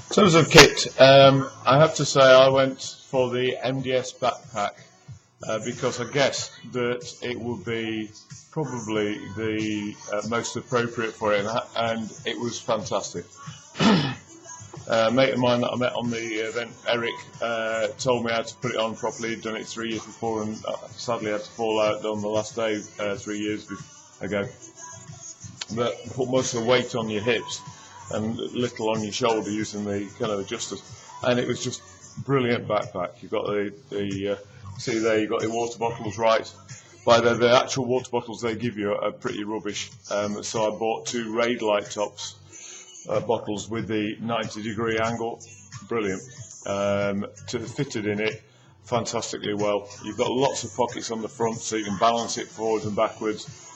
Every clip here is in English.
In terms of kit, I have to say I went for the MDS backpack because I guessed that it would be probably the most appropriate for it, and it was fantastic. A mate of mine that I met on the event, Eric, told me how to put it on properly. He'd done it 3 years before, and sadly had to fall out on the last day 3 years ago. But put most of the weight on your hips and little on your shoulder using the kind of adjusters, and it was just brilliant backpack. You've got the see there, you've got your water bottles right. By the actual water bottles they give you are pretty rubbish. So I bought 2 Raid Light Tops bottles with the 90-degree angle, brilliant. Fitted in it fantastically well. You've got lots of pockets on the front so you can balance it forwards and backwards.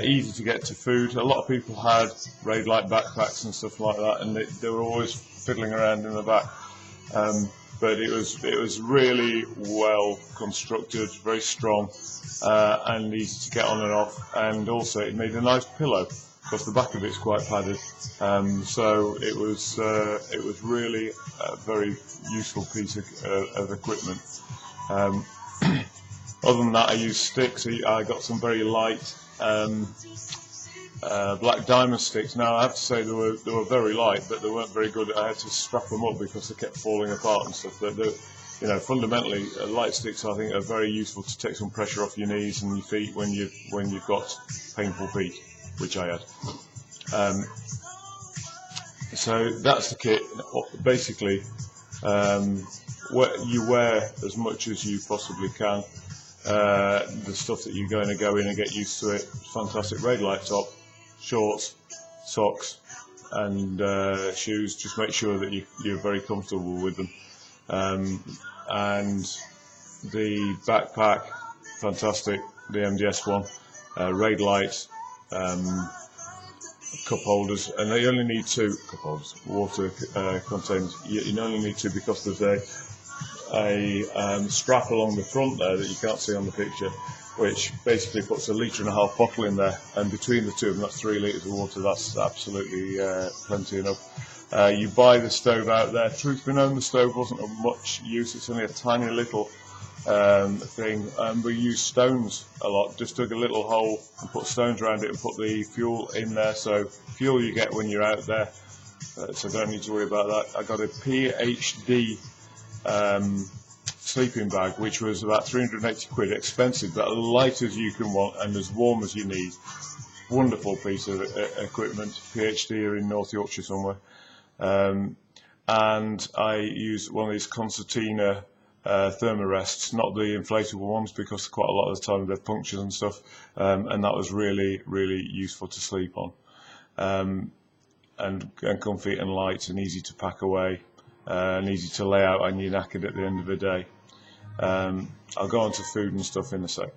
Easy to get to food. A lot of people had Raid Light backpacks and stuff like that, and they were always fiddling around in the back. But it was really well constructed, very strong, and easy to get on and off. And also it made a nice pillow because the back of it's quite padded. So it was really a very useful piece of equipment. Other than that, I used sticks. I got some very light Black Diamond sticks. Now I have to say they were very light, but they weren't very good. I had to strap them up because they kept falling apart and stuff. But fundamentally, light sticks I think are very useful to take some pressure off your knees and your feet when you've got painful feet, which I had. So that's the kit. Basically, you wear as much as you possibly can. The stuff that you're going to go in and get used to it. Fantastic Raid Light Top, shorts, socks, and shoes. Just make sure that you're very comfortable with them. And the backpack, fantastic. The MDS one, Raid Light, cup holders, and they only need 2 cup holders, water containers. You only need 2 because there's a strap along the front there that you can't see on the picture, which basically puts 1.5 litre bottle in there, and between the 2 of them that's 3 litres of water. That's absolutely plenty enough. You buy the stove out there. Truth be known, the stove wasn't of much use. It's only a tiny little thing, and we use stones a lot. Just dug a little hole and put stones around it and put the fuel in there, so fuel you get when you're out there, so don't need to worry about that. I got a PhD sleeping bag, which was about 380 quid, expensive, but as light as you can want and as warm as you need. Wonderful piece of equipment. PhD are in North Yorkshire somewhere. And I used one of these concertina thermarests, not the inflatable ones, because quite a lot of the time they're punctures and stuff, and that was really useful to sleep on, and comfy and light and easy to pack away, and easy to lay out, and you're knackered at the end of the day. I'll go on to food and stuff in a sec.